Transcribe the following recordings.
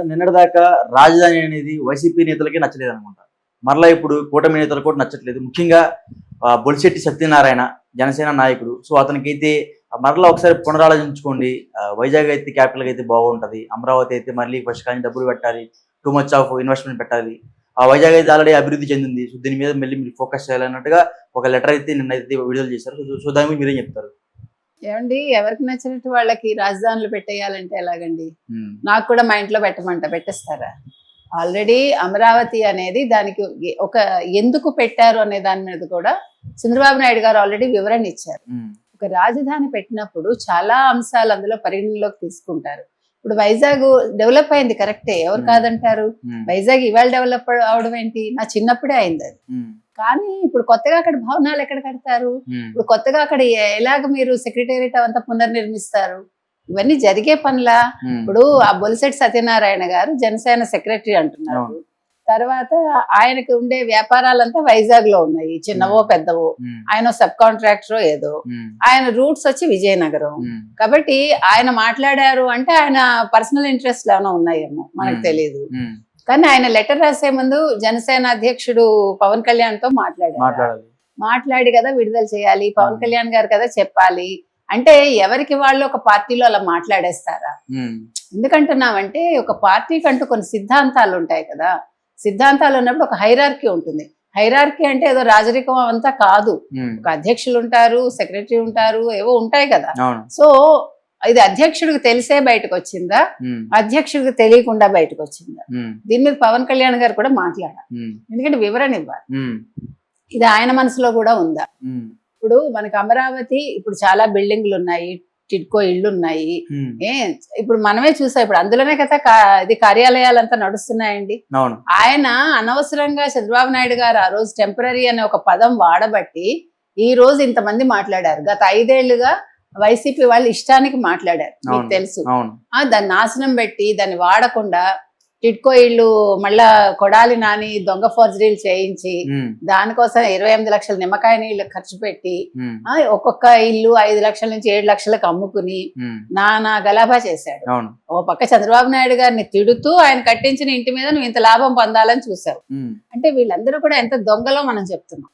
నిన్నటిదాకా రాజధాని అనేది వైసీపీ నేతలకే నచ్చలేదు అనుకుంటా. మరలా ఇప్పుడు కూటమి నేతలకు కూడా నచ్చట్లేదు. ముఖ్యంగా బొలిశెట్టి సత్యనారాయణ జనసేన నాయకుడు. సో అతనికైతే మరలా ఒకసారి పునరాలోచించుకోండి. వైజాగ్ అయితే క్యాపిటల్ అయితే బాగుంటది, అమరావతి అయితే మళ్ళీ ఫస్ట్ కానీ డబ్బులు పెట్టాలి, టూ మచ్ ఆఫ్ ఇన్వెస్ట్మెంట్ పెట్టాలి. వైజాగ్ అయితే ఆల్రెడీ అభివృద్ధి చెందింది, సో దీని మీద మళ్ళీ మీరు ఫోకస్ చేయాలన్నట్టుగా ఒక లెటర్ అయితే నిన్నైతే విడుదల చేశారు. సో దాని మీద మీరేం చెప్తారు? ఏమండి, ఎవరికి నచ్చినట్టు వాళ్ళకి రాజధానులు పెట్టేయాలంటే ఎలాగండి? నాకు కూడా మా ఇంట్లో పెట్టేస్తారా? ఆల్రెడీ అమరావతి అనేది దానికి ఒక ఎందుకు పెట్టారు అనే దాని మీద కూడా చంద్రబాబు నాయుడు గారు ఆల్రెడీ వివరణ ఇచ్చారు. ఒక రాజధాని పెట్టినప్పుడు చాలా అంశాలు అందులో పరిగణలోకి తీసుకుంటారు. ఇప్పుడు వైజాగ్ డెవలప్ అయింది, కరెక్టే, ఎవరు కాదంటారు? వైజాగ్ ఇవాళ డెవలప్ అవడం ఏంటి, నా చిన్నప్పుడే అయింది అది. కానీ ఇప్పుడు కొత్తగా అక్కడ భవనాలు ఎక్కడ కడతారు? ఇప్పుడు కొత్తగా అక్కడ ఎలాగ మీరు సెక్రటేరియట్ అంతా పునర్నిర్మిస్తారు? ఇవన్నీ జరిగే పనులా? ఇప్పుడు ఆ బొలిశెట్టి సత్యనారాయణ గారు జనసేన సెక్రటరీ అంటున్నారు. తర్వాత ఆయనకి ఉండే వ్యాపారాలంతా వైజాగ్ లో ఉన్నాయి, చిన్నవో పెద్దవో. ఆయన సబ్ కాంట్రాక్టర్ ఏదో, ఆయన రూట్స్ వచ్చి విజయనగరం. కాబట్టి ఆయన మాట్లాడారు అంటే ఆయన పర్సనల్ ఇంట్రెస్ట్ ఏమైనా ఉన్నాయేమో మనకు తెలియదు. కానీ ఆయన లెటర్ రాసే ముందు జనసేన అధ్యక్షుడు పవన్ కళ్యాణ్ తో మాట్లాడి కదా విడుదల చేయాలి, పవన్ కళ్యాణ్ గారు కదా చెప్పాలి. అంటే ఎవరికి వాళ్ళు ఒక పార్టీలో అలా మాట్లాడేస్తారా? ఎందుకంటున్నామంటే ఒక పార్టీకి అంటూ కొన్ని సిద్ధాంతాలు ఉంటాయి కదా. సిద్ధాంతాలు ఉన్నప్పుడు ఒక హైరార్కీ ఉంటుంది. హైరార్కీ అంటే ఏదో రాజరికం అంతా కాదు. ఒక అధ్యక్షులు ఉంటారు, సెక్రటరీ ఉంటారు, ఏవో ఉంటాయి కదా. సో ఇది అధ్యక్షుడికి తెలిసే బయటకు వచ్చిందా, అధ్యక్షుడికి తెలియకుండా బయటకు వచ్చిందా? దీని మీద పవన్ కళ్యాణ్ గారు కూడా మాట్లాడారు, ఎందుకంటే వివరణ ఇవ్వాలి. ఇది ఆయన మనసులో కూడా ఉందా? ఇప్పుడు మనకి అమరావతి ఇప్పుడు చాలా బిల్డింగ్లు ఉన్నాయి, టిడ్కో ఇళ్ళు ఉన్నాయి. ఇప్పుడు మనమే చూసాం, ఇప్పుడు అందులోనే కదా ఇది కార్యాలయాలంతా నడుస్తున్నాయండి. ఆయన అనవసరంగా చంద్రబాబు నాయుడు గారు ఆ రోజు టెంపరీ అనే ఒక పదం వాడబట్టి ఈ రోజు ఇంతమంది మాట్లాడారు. గత 5 ఏళ్లుగా వైసీపీ వాళ్ళు ఇష్టానికి మాట్లాడారు, మీకు తెలుసు. దాన్ని నాశనం పెట్టి దాన్ని వాడకుండా టిడ్కో ఇళ్ళు మళ్ళా కొడాలి నాని దొంగ ఫోర్జరీలు చేయించి దానికోసం 28 లక్షల నిమ్మకాయ నీళ్లు ఖర్చు పెట్టి ఒక్కొక్క ఇల్లు 5 లక్షల నుంచి 7 లక్షలకు అమ్ముకుని నానా గలాభా చేశాడు. ఓ పక్క చంద్రబాబు నాయుడు గారిని తిడుతూ ఆయన కట్టించిన ఇంటి మీద నువ్వు ఇంత లాభం పొందాలని చూసావు. అంటే వీళ్ళందరూ కూడా ఎంత దొంగలో మనం చెప్తున్నాం.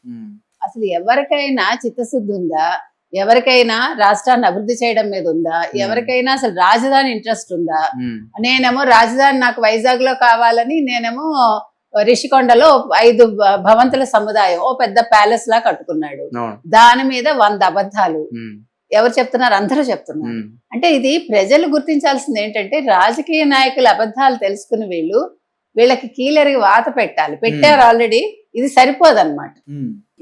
అసలు ఎవరికైనా చిత్తశుద్ధి ఉందా? ఎవరికైనా రాష్ట్రాన్ని అభివృద్ధి చేయడం మీద ఉందా? ఎవరికైనా అసలు రాజధాని ఇంట్రెస్ట్ ఉందా? నేనేమో రాజధాని నాకు వైజాగ్ లో కావాలని నేనేమో రిషికొండలో 5 భవంతుల సముదాయం ఓ పెద్ద ప్యాలెస్ లా కట్టుకున్నాడు. దాని మీద 100 అబద్ధాలు. ఎవరు చెప్తున్నారు? అందరూ చెప్తున్నారు. అంటే ఇది ప్రజలు గుర్తించాల్సింది ఏంటంటే రాజకీయ నాయకుల అబద్ధాలు తెలుసుకుని వీళ్ళకి కీలరికి వాత పెట్టాలి. పెట్టారు ఆల్రెడీ, ఇది సరిపోదన్నమాట.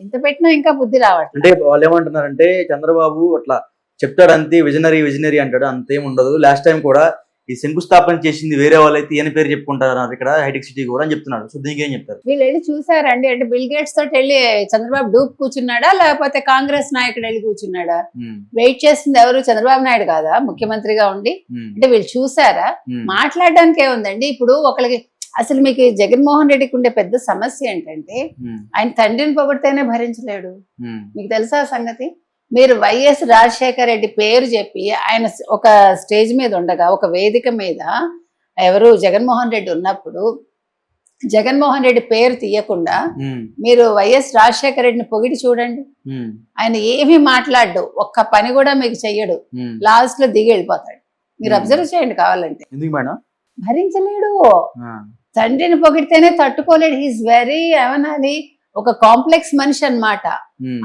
ఇంత పెట్టినా ఇంకా బుద్ధి రావట్లేదు. అంటే వాళ్ళు ఏమంటున్నారంటే చంద్రబాబు అట్లా చెప్తాడు అంతే, విజనరీ అంటాడు, అంతేం ఉండదు. లాస్ట్ టైం కూడా ఈ శంకుస్థాపన చేసింది వేరే వాళ్ళైతే ఈయన పేరు చెప్పుకుంటారు ఇక్కడ హైటెక్ సిటీ కూడా అని చెప్తున్నాడు. సో దీనికి ఏం చెప్తారు? వీళ్ళు వెళ్ళి చూసారండి, అంటే బిల్ గేట్స్ తోటి వెళ్ళి చంద్రబాబు డూప్ కూర్చున్నాడా లేకపోతే కాంగ్రెస్ నాయకుడు వెళ్ళి కూర్చున్నాడా? వెయిట్ చేసింది ఎవరు? చంద్రబాబు నాయుడు కాదా ముఖ్యమంత్రిగా ఉండి? అంటే వీళ్ళు చూసారా? మాట్లాడడానికి ఏముందండి? ఇప్పుడు ఒకరికి అసలు మీకు జగన్మోహన్ రెడ్డికి ఉండే పెద్ద సమస్య ఏంటంటే ఆయన తండ్రిని పొగిడితేనే భరించలేడు. మీకు తెలుసా సంగతి? మీరు వైఎస్ రాజశేఖర రెడ్డి పేరు చెప్పి ఆయన ఒక స్టేజ్ మీద ఉండగా ఒక వేదిక మీద ఎవరు జగన్మోహన్ రెడ్డి ఉన్నప్పుడు జగన్మోహన్ రెడ్డి పేరు తీయకుండా మీరు వైఎస్ రాజశేఖర రెడ్డిని పొగిడి చూడండి. ఆయన ఏమీ మాట్లాడు, ఒక్క పని కూడా మీకు చెయ్యడు, లాస్ట్ లో దిగి వెళ్ళిపోతాడు. మీరు అబ్జర్వ్ చేయండి కావాలంటే. భరించలేడు. తండ్రిని పొగిడితేనే తట్టుకోలేడు. హీస్ వెరీ ఏమనాలి, ఒక కాంప్లెక్స్ మనిషి అన్నమాట.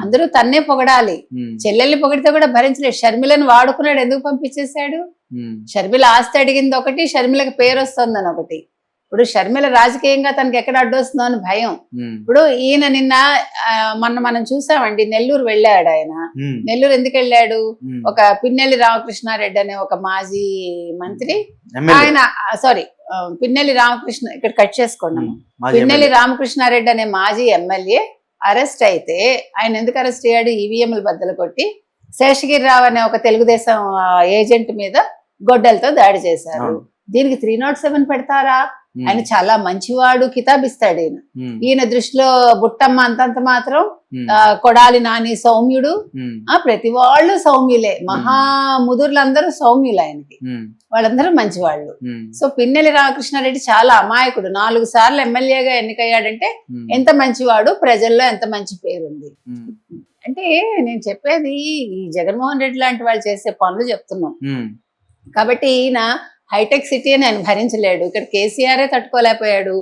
అందరూ తన్నే పొగడాలి. చెల్లెల్ని పొగిడితే కూడా భరించలేడు. షర్మిలను వాడుకున్నాడు, ఎందుకు పంపించేశాడు? షర్మిల ఆస్తి అడిగింది ఒకటి, షర్మిలకి పేరు వస్తుందని ఒకటి. ఇప్పుడు షర్మిల రాజకీయంగా తనకి ఎక్కడ అడ్డొస్తుందో అని భయం. ఇప్పుడు ఈయన నిన్న మనం చూసామండి, నెల్లూరు వెళ్ళాడు ఆయన. నెల్లూరు ఎందుకు వెళ్ళాడు? ఒక పిన్నెల్లి రామకృష్ణారెడ్డి అనే ఒక మాజీ మంత్రి, ఆయన పిన్నెల్లి రామకృష్ణ, ఇక్కడ కట్ చేసుకున్నాము, పిన్నెల్లి రామకృష్ణారెడ్డి అనే మాజీ ఎమ్మెల్యే అరెస్ట్ అయితే ఆయన ఎందుకు అరెస్ట్ అయ్యాడు? ఈవీఎంలు బద్దలు కొట్టి శేషగిరిరావు అనే ఒక తెలుగుదేశం ఏజెంట్ మీద గొడ్డలతో దాడి చేశారు. దీనికి 307 పెడతారా? ఆయన చాలా మంచివాడు కితాబిస్తాడు ఈయన దృష్టిలో బుట్టమ్మ అంతంత మాత్రం, కొడాలి నాని సౌమ్యుడు, ప్రతి వాళ్ళు సౌమ్యులే, మహాముదుర్లందరూ సౌమ్యులు ఆయనకి, వాళ్ళందరూ మంచివాళ్ళు. సో పిన్నెల్లి రామకృష్ణారెడ్డి చాలా అమాయకుడు, 4 సార్లు ఎమ్మెల్యేగా ఎన్నికయ్యాడంటే ఎంత మంచివాడు, ప్రజల్లో ఎంత మంచి పేరుంది. అంటే నేను చెప్పేది ఈ జగన్మోహన్ రెడ్డి లాంటి వాళ్ళు చేసే పనులు చెప్తున్నాం. కాబట్టి ఈయన హైటెక్ సిటీ అని ఆయన భరించలేడు, ఇక్కడ కేసీఆర్ తట్టుకోలేకపోయాడు.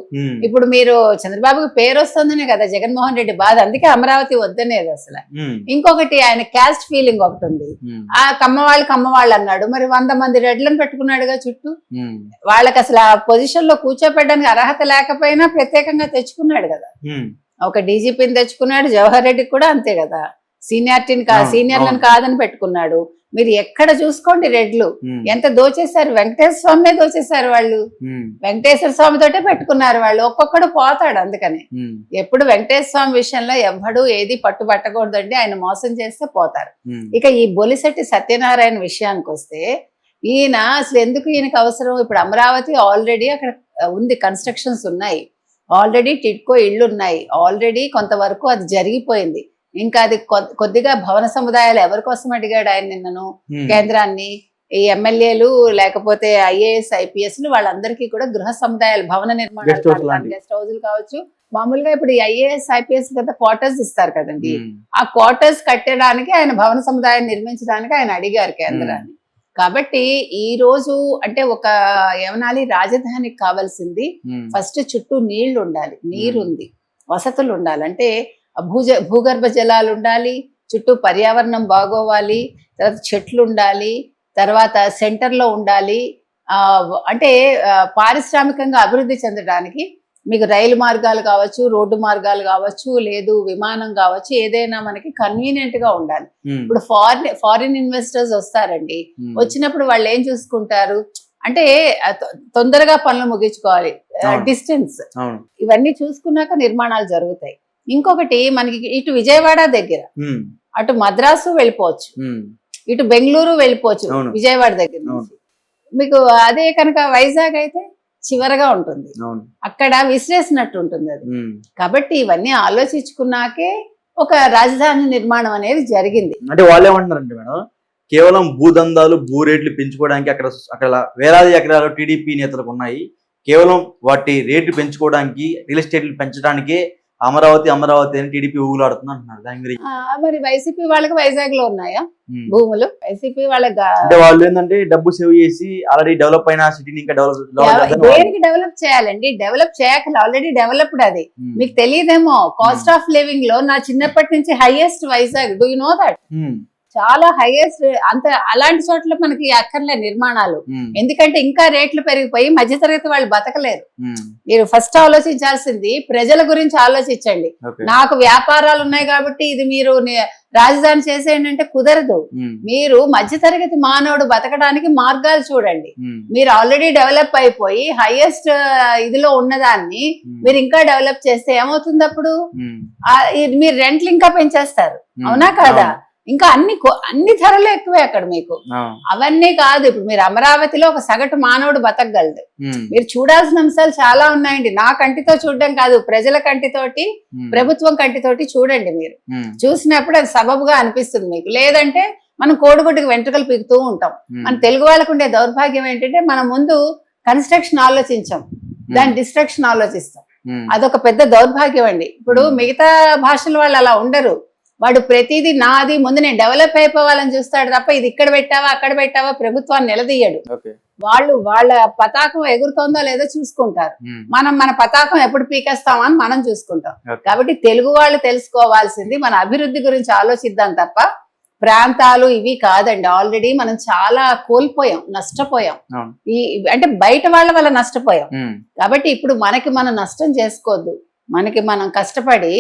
ఇప్పుడు మీరు చంద్రబాబుకి పేరు వస్తుందనే కదా జగన్మోహన్ రెడ్డి బాధ, అందుకే అమరావతి వద్దనేది అసలు. ఇంకొకటి ఆయన క్యాస్ట్ ఫీలింగ్ ఒకటి ఉంది, ఆ కమ్మవాళ్ళు అన్నాడు, మరి 100 మంది రెడ్లను పెట్టుకున్నాడుగా చుట్టూ, వాళ్ళకి అసలు ఆ పొజిషన్ లో కూర్చోపెట్టడానికి అర్హత లేకపోయినా ప్రత్యేకంగా తెచ్చుకున్నాడు కదా. ఒక డీజీపీని తెచ్చుకున్నాడు, జవహర్ రెడ్డికి కూడా అంతే కదా, సీనియర్లను కాదని పెట్టుకున్నాడు. మీరు ఎక్కడ చూసుకోండి రెడ్లు ఎంత దోచేశారు, వెంకటేశ్వర స్వామినే దోచేశారు వాళ్ళు, వెంకటేశ్వర స్వామి తోటే పెట్టుకున్నారు వాళ్ళు, ఒక్కొక్కడు పోతాడు. అందుకని ఎప్పుడు వెంకటేశ్వర స్వామి విషయంలో ఎవ్వడు ఏది పట్టుబట్టకూడదండి, ఆయన మోసం చేస్తే పోతారు. ఇక ఈ బొలిశెట్టి సత్యనారాయణ విషయానికి వస్తే, ఈయన అసలు ఎందుకు ఈయనకు అవసరం, ఇప్పుడు అమరావతి ఆల్రెడీ అక్కడ ఉంది, కన్స్ట్రక్షన్స్ ఉన్నాయి, ఆల్రెడీ టిడ్కో ఇళ్ళు ఉన్నాయి, ఆల్రెడీ కొంతవరకు అది జరిగిపోయింది. ఇంకా అది కొద్దిగా భవన సముదాయాలు ఎవరి కోసం అడిగాడు ఆయన నిన్నను, కేంద్రాన్ని, ఈ ఎమ్మెల్యేలు లేకపోతే ఐఏఎస్ ఐపీఎస్లు వాళ్ళందరికీ కూడా గృహ సముదాయాలు, భవన నిర్మాణాలు, గెస్ట్ హౌజులు కావచ్చు. మామూలుగా ఇప్పుడు ఈ ఐఏఎస్ ఐపీఎస్ కదా క్వార్టర్స్ ఇస్తారు కదండి, ఆ క్వార్టర్స్ కట్టడానికి ఆయన భవన సముదాయం నిర్మించడానికి ఆయన అడిగారు కేంద్రాన్ని. కాబట్టి ఈ రోజు అంటే ఒక ఏమనాలి, రాజధానికి కావాల్సింది ఫస్ట్ చుట్టూ నీళ్లు ఉండాలి, నీరుంది, వసతులు ఉండాలి, అంటే భూగర్భ జలాలు ఉండాలి, చుట్టూ పర్యావరణం బాగోవాలి, తర్వాత చెట్లు ఉండాలి, తర్వాత సెంటర్ లో ఉండాలి. అంటే పారిశ్రామికంగా అభివృద్ధి చెందడానికి మీకు రైలు మార్గాలు కావచ్చు, రోడ్డు మార్గాలు కావచ్చు, లేదు విమానం కావచ్చు, ఏదైనా మనకి కన్వీనియంట్ గా ఉండాలి. ఇప్పుడు ఫారిన్ ఇన్వెస్టర్స్ వస్తారండి, వచ్చినప్పుడు వాళ్ళు ఏం చూసుకుంటారు అంటే తొందరగా పనులు ముగించుకోవాలి, డిస్టెన్స్, ఇవన్నీ చూసుకున్నాక నిర్మాణాలు జరుగుతాయి. ఇంకొకటి మనకి ఇటు విజయవాడ దగ్గర, అటు మద్రాసు వెళ్ళిపోవచ్చు, ఇటు బెంగళూరు వెళ్ళిపోవచ్చు విజయవాడ దగ్గర నుంచి. మీకు అదే కనుక వైజాగ్ అయితే చివరగా ఉంటుంది, అక్కడ విసిరేసినట్టు ఉంటుంది అది. కాబట్టి ఇవన్నీ ఆలోచించుకున్నాకే ఒక రాజధాని నిర్మాణం అనేది జరిగింది. అంటే వాళ్ళు ఏమంటున్నారంటే మేడం, కేవలం భూదందాలు, భూ రేట్లు పెంచుకోవడానికి అక్కడ వేలాది ఎకరాలు టీడీపీ నేతలకు ఉన్నాయి, కేవలం వాటి రేట్లు పెంచుకోవడానికి, రియల్ ఎస్టేట్లు పెంచడానికే అమరావతి అని టీడీపీ ఊగులాడుతుంది అంటున్నారు. దాని గురించి మరి వైసీపీ వాళ్ళకి వైజాగ్ లో ఉన్నాయా భూములు? వైసీపీ వాళ్ళకి అంటే వాళ్ళు ఏంటంటే డబ్బు సేవ్ చేసి ఆల్రెడీ డెవలప్ అయిన సిటీని ఇంకా డెవలప్ చేయాలండి. డెవలప్ చేయక ఆల్రెడీ డెవలప్డ్ అది. మీకు తెలియదేమో, కాస్ట్ ఆఫ్ లివింగ్ లో నా చిన్నప్పటి నుంచి highest Vizag. Do you know that? చాలా హైయెస్ట్. అంత అలాంటి చోట్ల మనకి అక్కర్లే నిర్మాణాలు, ఎందుకంటే ఇంకా రేట్లు పెరిగిపోయి మధ్యతరగతి వాళ్ళు బతకలేరు. మీరు ఫస్ట్ ఆలోచించాల్సింది ప్రజల గురించి ఆలోచించండి. నాకు వ్యాపారాలు ఉన్నాయి కాబట్టి ఇది మీరు రాజధాని చేసేయండి అంటే కుదరదు. మీరు మధ్యతరగతి మానవుడు బతకడానికి మార్గాలు చూడండి. మీరు ఆల్రెడీ డెవలప్ అయిపోయి హైయెస్ట్ ఇదిలో ఉన్నదాన్ని మీరు ఇంకా డెవలప్ చేస్తే ఏమవుతుంది? అప్పుడు మీరు రెంట్లు ఇంకా పెంచేస్తారు, అవునా కాదా? ఇంకా అన్ని ధరలు ఎక్కువే అక్కడ మీకు. అవన్నీ కాదు, ఇప్పుడు మీరు అమరావతిలో ఒక సగటు మానవుడు బతకగలదు. మీరు చూడాల్సిన అంశాలు చాలా ఉన్నాయండి. నా కంటితో చూడడం కాదు, ప్రజల కంటితోటి, ప్రభుత్వం కంటితోటి చూడండి. మీరు చూసినప్పుడు అది సబబుగా అనిపిస్తుంది మీకు. లేదంటే మనం కోడిగుడ్డుకి వెంట్రుకలు పీకుతూ ఉంటాం. మన తెలుగు వాళ్ళకు ఉండే దౌర్భాగ్యం ఏంటంటే మనం ముందు కన్స్ట్రక్షన్ ఆలోచించాం, దాని డిస్ట్రక్షన్ ఆలోచిస్తాం. అదొక పెద్ద దౌర్భాగ్యం అండి. ఇప్పుడు మిగతా భాషల వాళ్ళు అలా ఉండరు. వాడు ప్రతిదీ నాది, ముందు నేను డెవలప్ అయిపోవాలని చూస్తాడు తప్ప ఇది ఇక్కడ పెట్టావా అక్కడ పెట్టావా ప్రభుత్వాన్ని నిలదీయడు. వాళ్ళు వాళ్ళ పతాకం ఎగురుతోందో లేదో చూసుకుంటారు. మన పతాకం ఎప్పుడు పీకేస్తామా అని మనం చూసుకుంటాం. కాబట్టి తెలుగు వాళ్ళు తెలుసుకోవాల్సింది మన అభివృద్ధి గురించి ఆలోచిద్దాం తప్ప ప్రాంతాలు ఇవి కాదండి. ఆల్రెడీ మనం చాలా కోల్పోయాం, నష్టపోయాం. అంటే బయట వాళ్ళ వల్ల నష్టపోయాం. కాబట్టి ఇప్పుడు మనం నష్టం చేసుకోవద్దు. మనం కష్టపడి